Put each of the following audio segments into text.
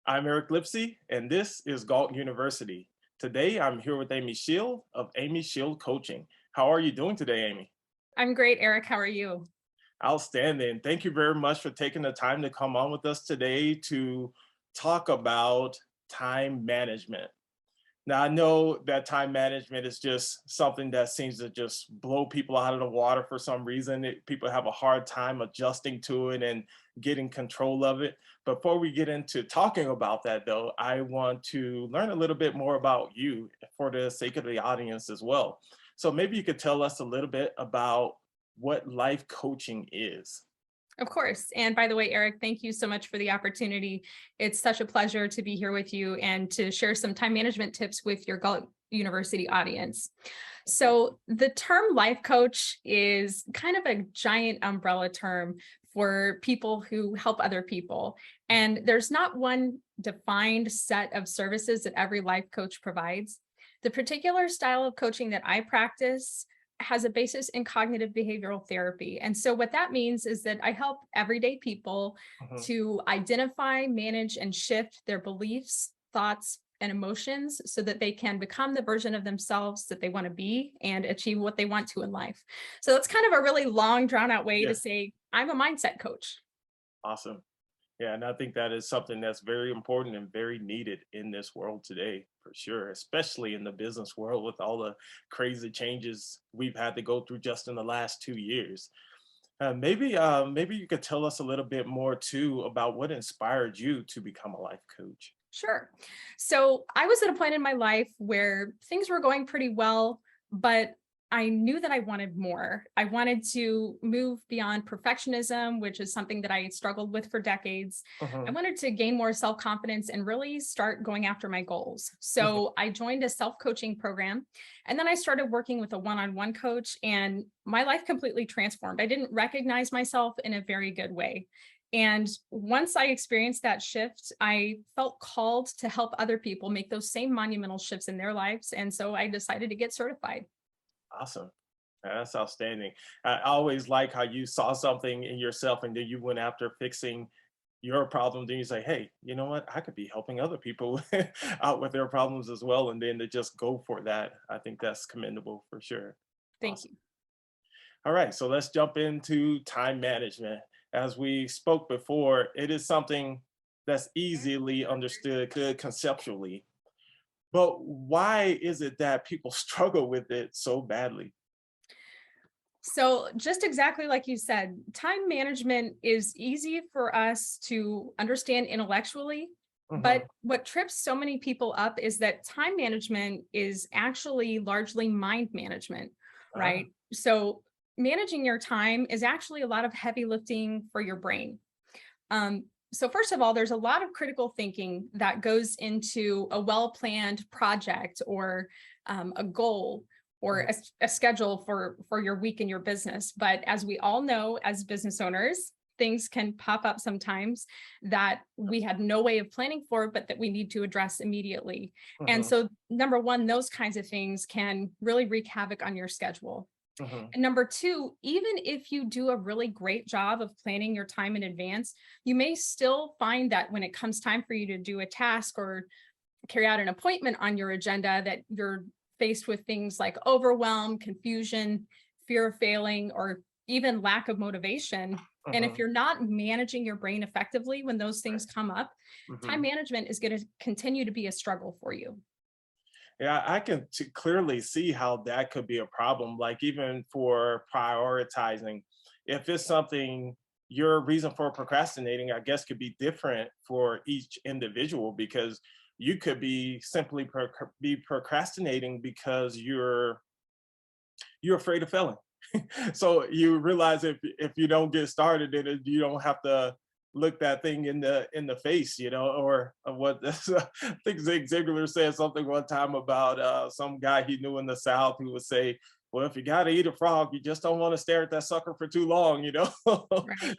I'm Eric Lipsey, and this is Galt University. Today, I'm here with Amy Schield of Amy Schield Coaching. How are you doing today, Amy? I'm great, Eric. How are you? Outstanding. Thank you very much for taking the time to come on with us today to talk about time management. Now, I know that time management is just something that seems to just blow people out of the water for some reason. People have a hard time adjusting to it and getting control of it. Before we get into talking about that, though, I want to learn a little bit more about you for the sake of the audience as well. So maybe you could tell us a little bit about what life coaching is. Of course. And by the way, Eric, thank you so much for the opportunity. It's such a pleasure to be here with you and to share some time management tips with your Galt University audience. So, the term life coach is kind of a giant umbrella term for people who help other people. And there's not one defined set of services that every life coach provides. The particular style of coaching that I practice has a basis in cognitive behavioral therapy. And so what that means is that I help everyday people Mhm. to identify, manage, and shift their beliefs, thoughts, and emotions so that they can become the version of themselves that they want to be and achieve what they want to in life. So that's kind of a really long, drawn out way to Yeah, say I'm a mindset coach. awesome. Yeah, and I think that is something that's very important and very needed in this world today, for sure, especially in the business world with all the crazy changes we've had to go through just in the last 2 years. Maybe you could tell us a little bit more too about what inspired you to become a life coach. Sure. So I was at a point in my life where things were going pretty well, but I knew that I wanted more. I wanted to move beyond perfectionism, which is something that I struggled with for decades. I Hmm. wanted to gain more self confidence and really start going after my goals. Hmm. So I joined a self coaching program and then I started working with a one on one coach, and my life completely transformed. I didn't recognize myself in a very good way. And once I experienced that shift, I felt called to help other people make those same monumental shifts in their lives. And so I decided to get certified. Awesome. That's outstanding. I always like how you saw something in yourself and then you went after fixing your problem. Then you say, hey, you know what? I could be helping other people out with their problems as well. And then to just go for that. I think that's commendable for sure. Thank Awesome. you. All right, so let's jump into time management. As we spoke before, it is something that's easily understood conceptually, but why is it that people struggle with it so badly? So, just exactly like you said, time management is easy for us to understand intellectually. But Hmm. what trips so many people up is that time management is actually largely mind management, Ah, right? So, managing your time is actually a lot of heavy lifting for your brain. So first of all, there's a lot of critical thinking that goes into a well-planned project or a goal or mhm, a schedule for your week in your business. But as we all know, as business owners, things can pop up sometimes that we had no way of planning for, but that we need to address immediately. And mhm, so, number one, those kinds of things can really wreak havoc on your schedule. mhm, And number two, even if you do a really great job of planning your time in advance, you may still find that when it comes time for you to do a task or carry out an appointment on your agenda, that you're faced with things like overwhelm, confusion, fear of failing, or even lack of motivation. And if mhm. you're not managing your brain effectively when those Right. things come up, time Mhm. management is going to continue to be a struggle for you. Yeah, I can clearly see how that could be a problem. Like even for prioritizing, if it's something your reason for procrastinating, I guess could be different for each individual because you could be simply be procrastinating because you're afraid of failing. So you realize if you don't get started, then you don't have to look that thing in the face, or what I think Zig Ziglar said something one time about some guy he knew in the South who would say, "Well, if you got to eat a frog, you just don't want to stare at that sucker for too long." Right.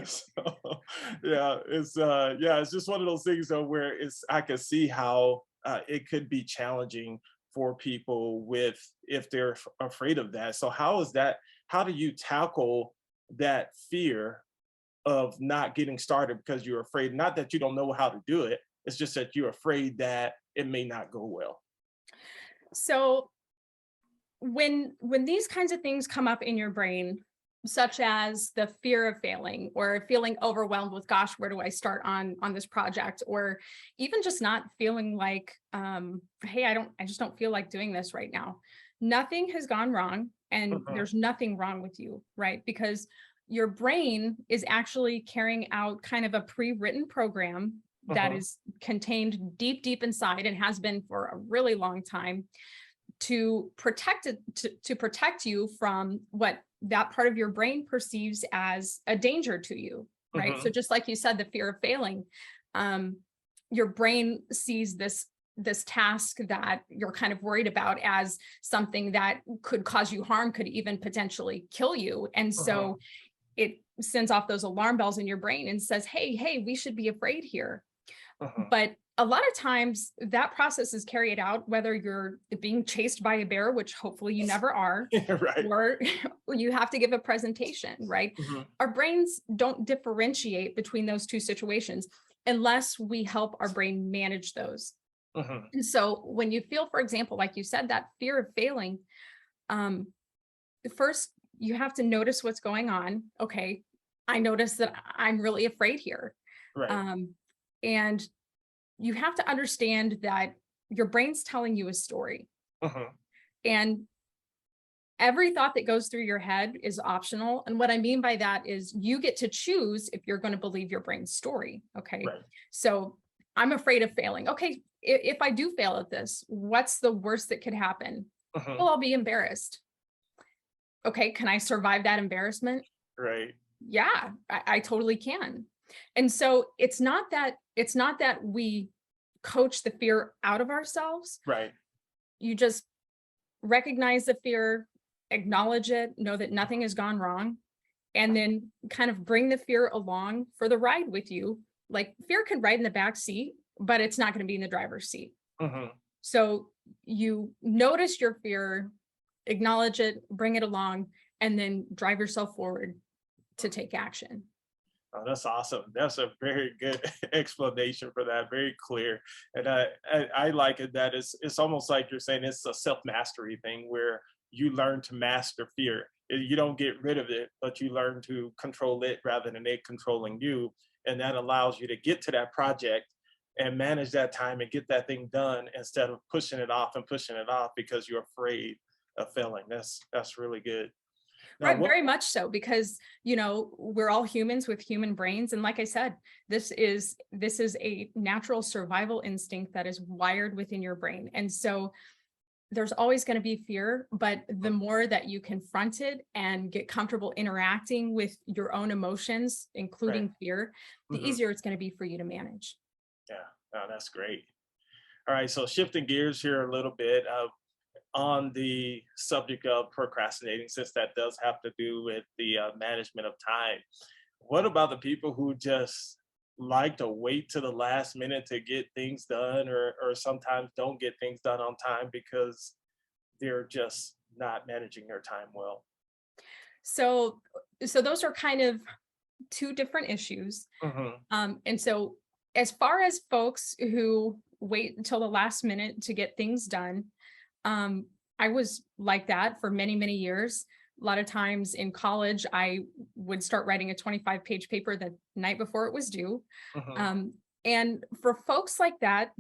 So, it's just one of those things though where it's I can see how it could be challenging for people with if they're afraid of that. So how is that? How do you tackle that fear of not getting started because you're afraid, not that you don't know how to do it, it's just that you're afraid that it may not go well. So when these kinds of things come up in your brain, such as the fear of failing or feeling overwhelmed with, gosh, where do I start on this project, or even just not feeling like, hey, I just don't feel like doing this right now. Nothing has gone wrong, and Mhm, there's nothing wrong with you, right? Because your brain is actually carrying out kind of a pre-written program that mhm, is contained deep, deep inside and has been for a really long time to protect it, to protect you from what that part of your brain perceives as a danger to you, right? So mhm, just like you said, the fear of failing, um, your brain sees this task that you're kind of worried about as something that could cause you harm, could even potentially kill you. And mhm, so it sends off those alarm bells in your brain and says, hey, we should be afraid here. mhm. But a lot of times that process is carried out, whether you're being chased by a bear, which hopefully you never are, Right. or you have to give a presentation, right? Mhm, Our brains don't differentiate between those two situations unless we help our brain manage those. mhm. And so when you feel, for example, like you said, that fear of failing, um, first you have to notice what's going on. Okay, I notice that I'm really afraid here. Right. Um, and you have to understand that your brain's telling you a story, Mhm. and every thought that goes through your head is optional. And what I mean by that is you get to choose if you're going to believe your brain's story. Okay. Right. So I'm afraid of failing. Okay. If I do fail at this, what's the worst that could happen? Mhm. Well, I'll be embarrassed. Okay. Can I survive that embarrassment? Right. Yeah, I totally can. And so it's not that we coach the fear out of ourselves. Right. You just recognize the fear, acknowledge it, know that nothing has gone wrong, and then kind of bring the fear along for the ride with you. Like, fear can ride in the back seat, but it's not going to be in the driver's seat. Mhm. So you notice your fear, acknowledge it, bring it along, and then drive yourself forward to take action. Oh, that's awesome. That's a very good explanation for that. Very clear, and I like it that it's almost like you're saying it's a self mastery thing where you learn to master fear. You don't get rid of it, but you learn to control it rather than it controlling you, and that allows you to get to that project and manage that time and get that thing done instead of pushing it off and pushing it off because you're afraid of failing. That's really good. Now, Right, what? very much so, because we're all humans with human brains, and like I said, this is a natural survival instinct that is wired within your brain. And so there's always going to be fear, but the more that you confront it and get comfortable interacting with your own emotions, Right. including fear, the Mhm. easier it's going to be for you to manage. Yeah. No, that's great. All right, so shifting gears here a little bit on the subject of procrastinating, since that does have to do with the management of time. What about the people who just like to wait to the last minute to get things done, or sometimes don't get things done on time because they're just not managing their time well? So so those are kind of two different issues. Hmm. And so as far as folks who wait until the last minute to get things done, um, I was like that for many, many years. A lot of times in college, I would start writing a 25-page paper the night before it was due. Hmm. Um, and for folks like that,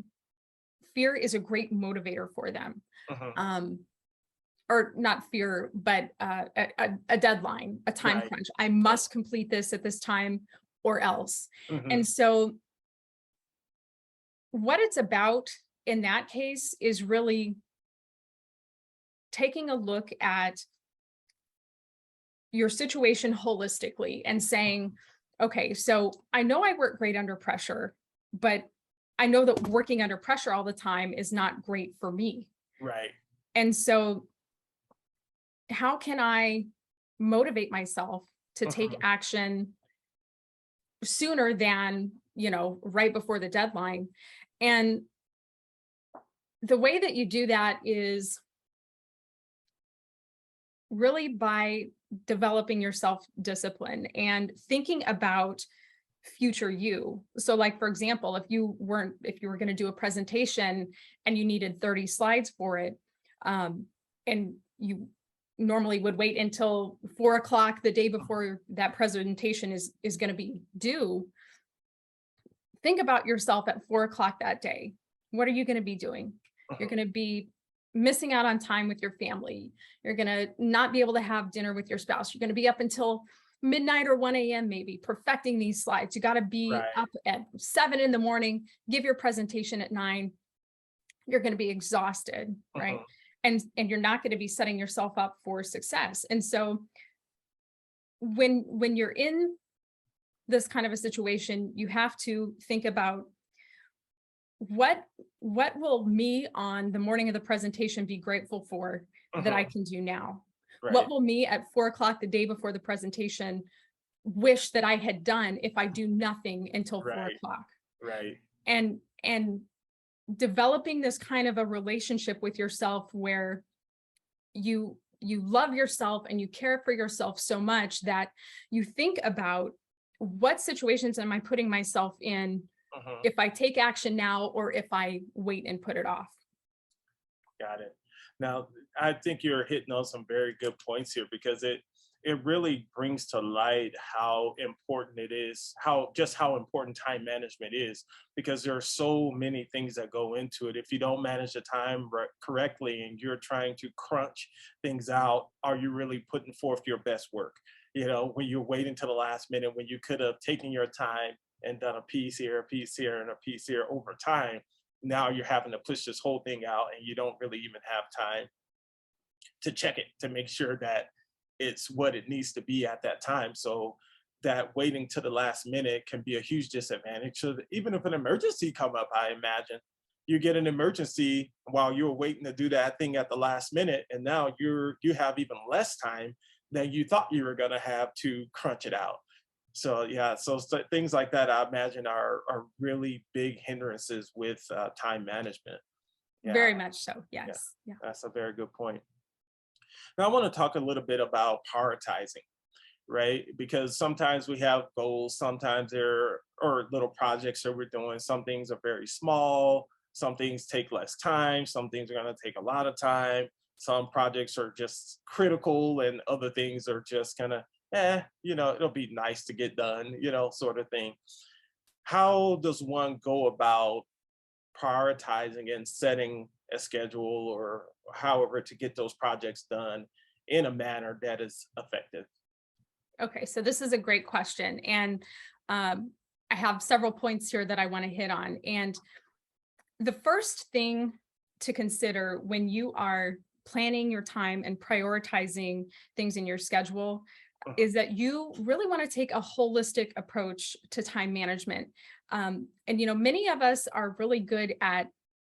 fear is a great motivator for them. Hmm. Um, or not fear, but a deadline, a time Right. crunch. I Right. must complete this at this time or else. Hmm. And so what it's about in that case is really taking a look at your situation holistically and saying, okay, so I know I work great under pressure, but I know that working under pressure all the time is not great for me. Right. And so, how can I motivate myself to take Hmm. action sooner than, right before the deadline? And the way that you do that is really by developing your self-discipline and thinking about future you. So like, for example, if you were going to do a presentation and you needed 30 slides for it, and you normally would wait until 4 o'clock the day before that presentation is going to be due, think about yourself at 4 o'clock that day. What are you going to be doing? You're going to be missing out on time with your family. You're going to not be able to have dinner with your spouse. You're going to be up until midnight or 1 a.m. maybe perfecting these slides. You got to be up at 7 in the morning, give your presentation at 9. You're going to be exhausted, right? And you're not going to be setting yourself up for success. And so when you're in this kind of a situation, you have to think about what will me on the morning of the presentation be grateful for that I can do now? Right. What will me at 4 o'clock the day before the presentation wish that I had done if I do nothing until 4 o'clock? Right. And developing this kind of a relationship with yourself where you love yourself and you care for yourself so much that you think about what situations am I putting myself in if I take action now or if I wait and put it off. Got it. Now, I think you're hitting on some very good points here, because it really brings to light how important it is, how important time management is, because there are so many things that go into it. If you don't manage the time correctly and you're trying to crunch things out, are you really putting forth your best work? You know, when you're waiting to the last minute, when you could have taken your time and done a piece here, and a piece here over time, now you're having to push this whole thing out and you don't really even have time to check it, to make sure that it's what it needs to be at that time. So that waiting to the last minute can be a huge disadvantage. So even if an emergency come up, I imagine you get an emergency while you're waiting to do that thing at the last minute, and now you have even less time than you thought you were going to have to crunch it out. So yeah, so things like that, I imagine, are really big hindrances with time management. Yeah. Very much so. Yes. Yeah. That's a very good point. Now I want to talk a little bit about prioritizing, right? Because sometimes we have goals, sometimes there are little projects that we're doing. Some things are very small, some things take less time, some things are going to take a lot of time. Some projects are just critical and other things are just kind of, it'll be nice to get done, sort of thing. How does one go about prioritizing and setting a schedule or however to get those projects done in a manner that is effective? Okay, so this is a great question. And I have several points here that I want to hit on. And the first thing to consider when you are planning your time and prioritizing things in your schedule is that you really want to take a holistic approach to time management. And, many of us are really good at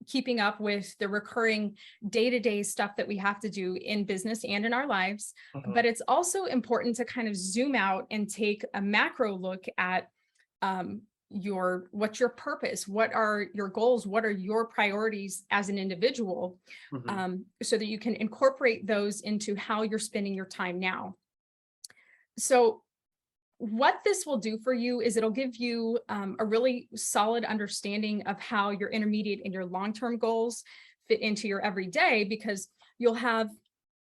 keeping up with the recurring day-to-day stuff that we have to do in business and in our lives. But it's also important to kind of zoom out and take a macro look at what's your purpose, what are your goals, what are your priorities as an individual, so that you can incorporate those into how you're spending your time now. So what this will do for you is it'll give you a really solid understanding of how your intermediate and your long-term goals fit into your everyday, because you'll have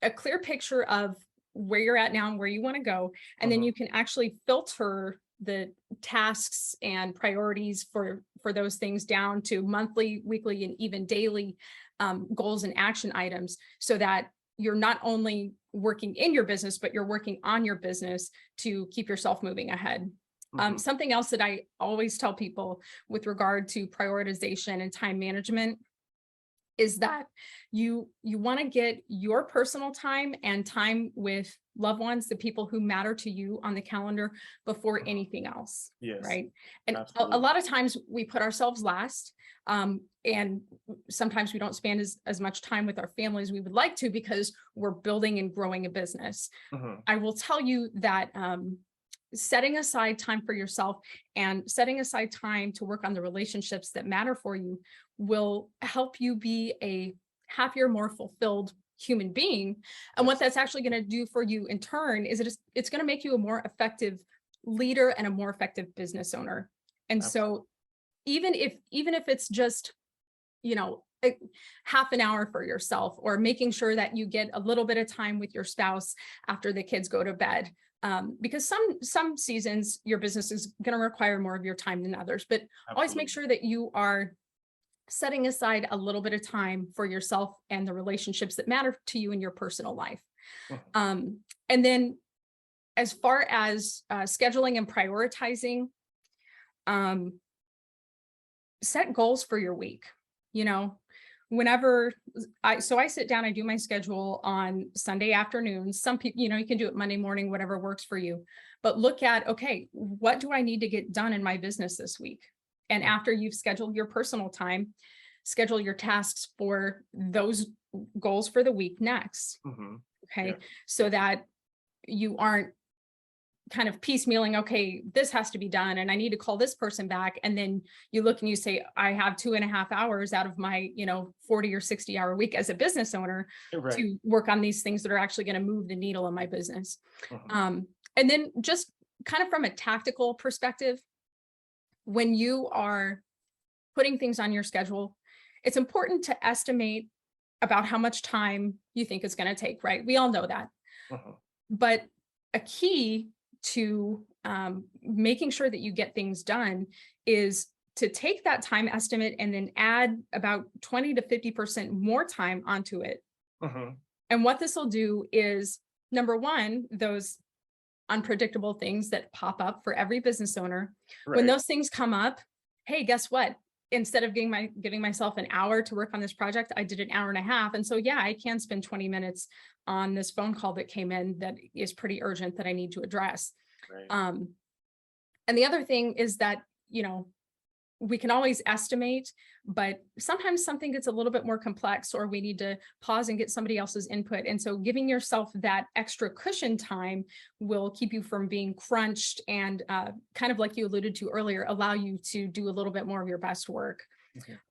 a clear picture of where you're at now and where you want to go. And then you can actually filter the tasks and priorities for those things down to monthly, weekly, and even daily goals and action items, so that you're not only working in your business, but you're working on your business to keep yourself moving ahead. Something else that I always tell people with regard to prioritization and time management is that you want to get your personal time and time with loved ones, the people who matter to you, on the calendar before anything else. Yes, right? And a lot of times we put ourselves last, and sometimes we don't spend as much time with our family as we would like to, because we're building and growing a business. I will tell you that setting aside time for yourself and setting aside time to work on the relationships that matter for you will help you be a happier, more fulfilled human being. And what Yes. that's actually going to do for you in turn is it's going to make you a more effective leader and a more effective business owner. And Absolutely. so even if it's just, you know, half an hour for yourself, or making sure that you get a little bit of time with your spouse after the kids go to bed. Because some seasons your business is going to require more of your time than others, but always make Absolutely. sure that you are setting aside a little bit of time for yourself and the relationships that matter to you in your personal life. Mhm. And then as far as scheduling and prioritizing, um, set goals for your week. You know, whenever I sit down, I do my schedule on Sunday afternoons. Some people, you know, you can do it Monday morning, whatever works for you. But look at, okay, what do I need to get done in my business this week? And Mhm. after you've scheduled your personal time, schedule your tasks for those goals for the week next. Mhm. Okay. Yes. So Yes. that you aren't kind of piecemealing, okay, this has to be done and I need to call this person back. And then you look and you say, I have 2.5 hours out of my, 40 or 60-hour week as a business owner You're right. to work on these things that are actually going to move the needle in my business. Mhm. And then just kind of from a tactical perspective, when you are putting things on your schedule, it's important to estimate about how much time you think it's going to take, right? We all know that. Mhm. But a key to making sure that you get things done is to take that time estimate and then add about 20 to 50% more time onto it. Mhm. And what this will do is, number one, those unpredictable things that pop up for every business owner. When Right. those things come up, hey, guess what? Instead of giving myself an hour to work on this project, I did an hour and a half. And so, yeah, I can spend 20 minutes on this phone call that came in that is pretty urgent that I need to address. Right. Um, and the other thing is that, we can always estimate, but sometimes something gets a little bit more complex, or we need to pause and get somebody else's input. And so giving yourself that extra cushion time will keep you from being crunched and kind of like you alluded to earlier, allow you to do a little bit more of your best work.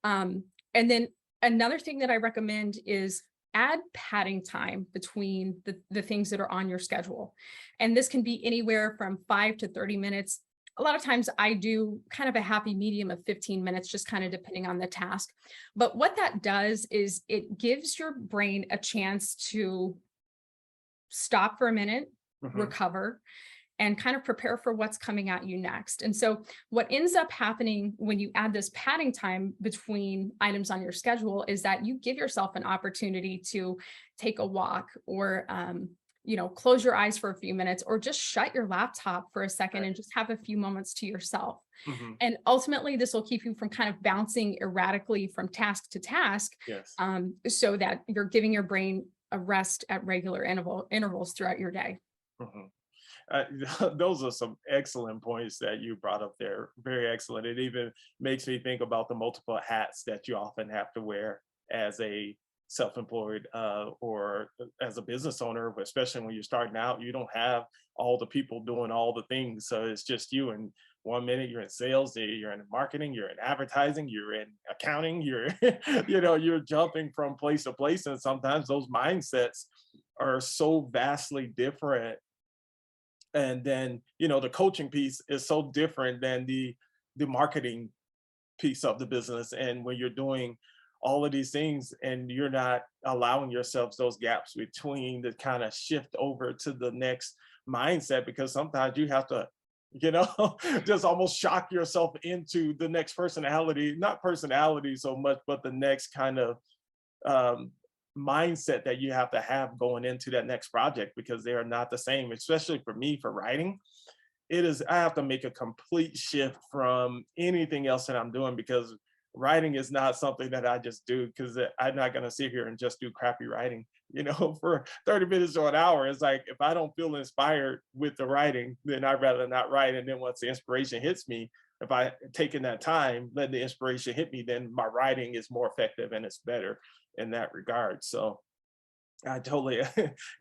Mhm. And then another thing that I recommend is add padding time between the things that are on your schedule. And this can be anywhere from 5 to 30 minutes. A lot of times I do kind of a happy medium of 15 minutes, just kind of depending on the task. But what that does is it gives your brain a chance to stop for a minute, Mhm. recover, and kind of prepare for what's coming at you next. And so what ends up happening when you add this padding time between items on your schedule is that you give yourself an opportunity to take a walk, or close your eyes for a few minutes, or just shut your laptop for a second Right. and just have a few moments to yourself. Mhm. And ultimately, this will keep you from kind of bouncing erratically from task to task, Yes. so that you're giving your brain a rest at regular intervals throughout your day. Mhm. Uh, those are some excellent points that you brought up there. Very excellent. It even makes me think about the multiple hats that you often have to wear as a self-employed or as a business owner, especially when you're starting out. You don't have all the people doing all the things, so it's just you. And one minute you're in sales, you're in marketing, you're in advertising, you're in accounting, you're you're jumping from place to place, and sometimes those mindsets are so vastly different. And then the coaching piece is so different than the marketing piece of the business. And when you're doing all of these things and you're not allowing yourselves those gaps between to kind of shift over to the next mindset, because sometimes you have to just almost shock yourself into the next personality, not personality so much, but the next kind of um, mindset that you have to have going into that next project, because they are not the same. Especially for me, for writing, it is, I have to make a complete shift from anything else that I'm doing, because writing is not something that I just do, because I'm not going to sit here and just do crappy writing for 30 minutes or an hour. It's like, if I don't feel inspired with the writing, then I'd rather not write. And then once the inspiration hits me, if I taken that time, let the inspiration hit me, then my writing is more effective and it's better in that regard. So I totally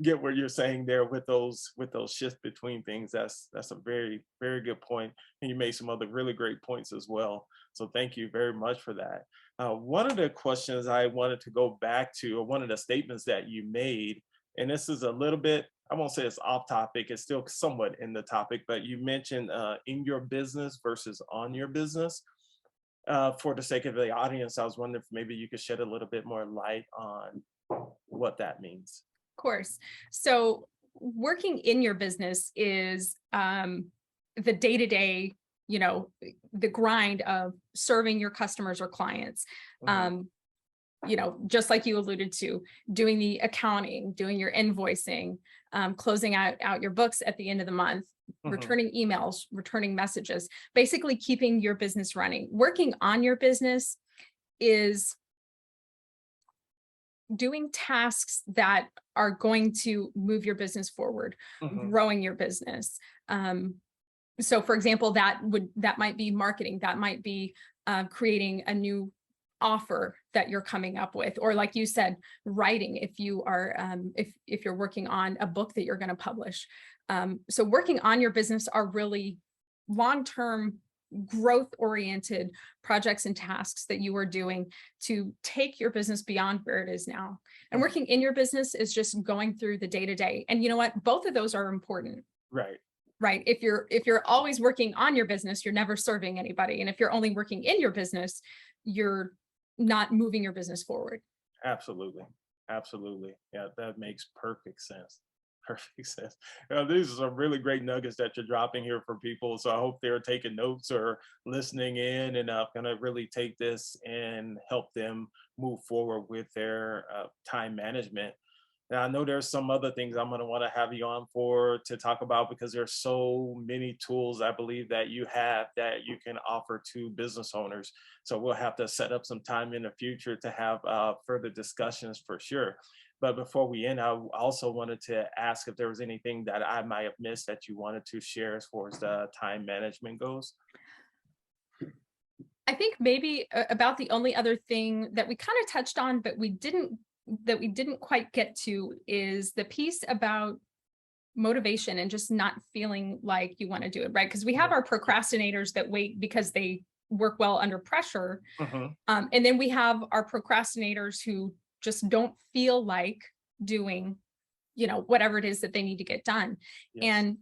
get what you're saying there with those shifts between things. That's a very, very good point. And you made some other really great points as well. So thank you very much for that. One of the questions I wanted to go back to, or one of the statements that you made, and this is a little bit, I won't say it's off topic, it's still somewhat in the topic, but you mentioned in your business versus on your business. For the sake of the audience, I was wondering if maybe you could shed a little bit more light on what that means. Course. So working in your business is the day-to-day, the grind of serving your customers or clients. Mhm, Um, just like you alluded to, doing the accounting, doing your invoicing, closing out your books at the end of the month, mhm, returning emails, returning messages, basically keeping your business running. Working on your business is doing tasks that are going to move your business forward, mhm, growing your business. Um, so for example, that might be marketing, that might be creating a new offer that you're coming up with, or like you said, writing if you are if you're working on a book that you're going to publish. So working on your business are really long-term growth oriented projects and tasks that you are doing to take your business beyond where it is now. And mhm. working in your business is just going through the day to day. And you know what? Both of those are important, Right. right? If you're always working on your business, you're never serving anybody. And if you're only working in your business, you're not moving your business forward. Absolutely. Absolutely. Yeah, that makes perfect sense. Perfect sense. These are some really great nuggets that you're dropping here for people. So I hope they're taking notes or listening in and going to really take this and help them move forward with their time management. Now, I know there's some other things I'm going to want to have you on for to talk about because there's so many tools I believe that you have that you can offer to business owners. So we'll have to set up some time in the future to have further discussions for sure. But before we end, I also wanted to ask if there was anything that I might have missed that you wanted to share as far as the time management goes. I think maybe about the only other thing that we kind of touched on, but we didn't quite get to is the piece about motivation and just not feeling like you want to do it, right? Because we have our procrastinators that wait because they work well under pressure. Mhm. And then we have our procrastinators who just don't feel like doing, whatever it is that they need to get done. Yes. And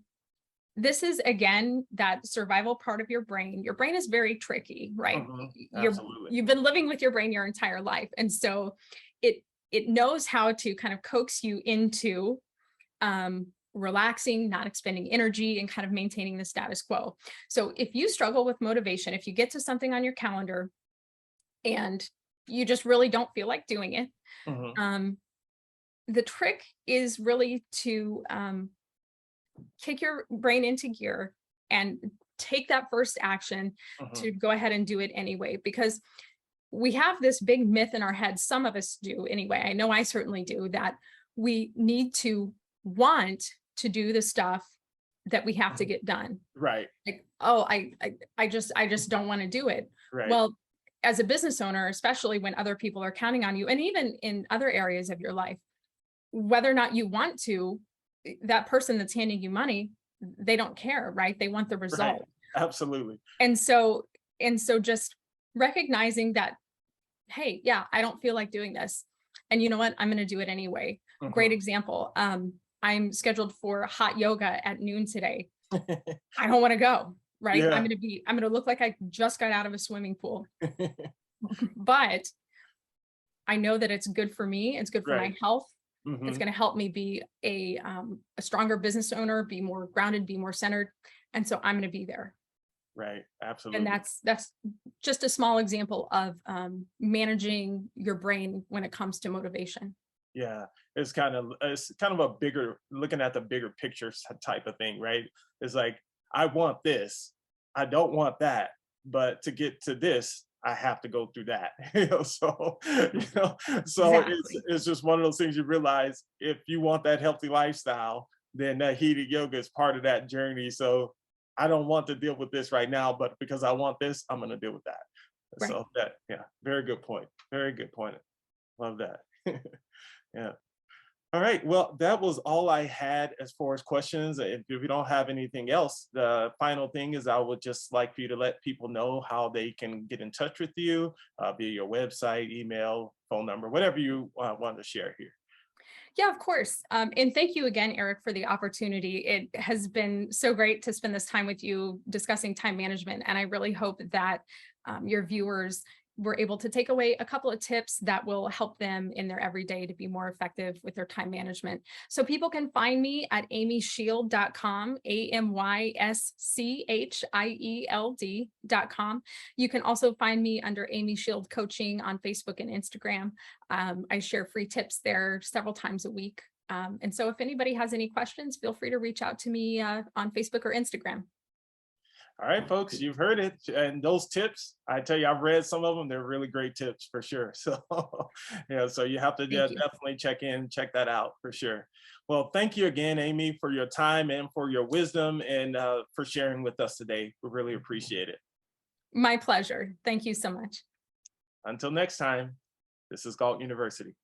this is again that survival part of your brain. Your brain is very tricky, right? Mhm. You're Absolutely. you've been living with your brain your entire life. And so it it knows how to kind of coax you into relaxing, not expending energy, and kind of maintaining the status quo. So if you struggle with motivation, if you get to something on your calendar and you just really don't feel like doing it, Mhm. um, the trick is really to kick your brain into gear and take that first action Mhm. to go ahead and do it anyway. Because we have this big myth in our heads, some of us do anyway. I know I certainly do, that we need to want to do the stuff that we have to Mhm. get done. Right. Like, oh, I just don't want to do it. Right. Well, as a business owner, especially when other people are counting on you, and even in other areas of your life, whether or not you want to, that person that's handing you money, they don't care, right? They want the Right. result. Absolutely. And so just recognizing that, hey, yeah, I don't feel like doing this. And you know what? I'm going to do it anyway. Great Mhm. example. I'm scheduled for hot yoga at noon today. I don't want to go, right? Yeah. I'm going to look like I just got out of a swimming pool, but I know that it's good for me. It's good for my Right. health. It's Mhm. going to help me be a stronger business owner, be more grounded, be more centered. And so I'm going to be there. Right. And Absolutely. that's just a small example of managing your brain when it comes to motivation. Yeah. It's kind of a bigger looking at the bigger picture type of thing, right? It's like I want this. I don't want that. But to get to this, I have to go through that. So Exactly. it's just one of those things you realize if you want that healthy lifestyle, then that heated yoga is part of that journey. So I don't want to deal with this right now, but because I want this, I'm gonna deal with that. Right. So yeah, very good point. Very good point. Love that. Yeah. All right. Well, that was all I had as far as questions. If you don't have anything else, the final thing is I would just like for you to let people know how they can get in touch with you via your website, email, phone number, whatever you want to share here. Yeah, of course. And thank you again, Eric, for the opportunity. It has been so great to spend this time with you discussing time management. And I really hope that your viewers were able to take away a couple of tips that will help them in their everyday to be more effective with their time management. So people can find me at amyschield.com, AMYSCHIELD.com. You can also find me under Amy Schield Coaching on Facebook and Instagram. I share free tips there several times a week. And so if anybody has any questions, feel free to reach out to me on Facebook or Instagram. All right, folks, you've heard it. And those tips, I tell you, I've read some of them. They're really great tips for sure. So, yeah, so you have to Thank you. definitely check that out for sure. Well, thank you again, Amy, for your time and for your wisdom and for sharing with us today. We really appreciate it. My pleasure. Thank you so much. Until next time, this is Galt University.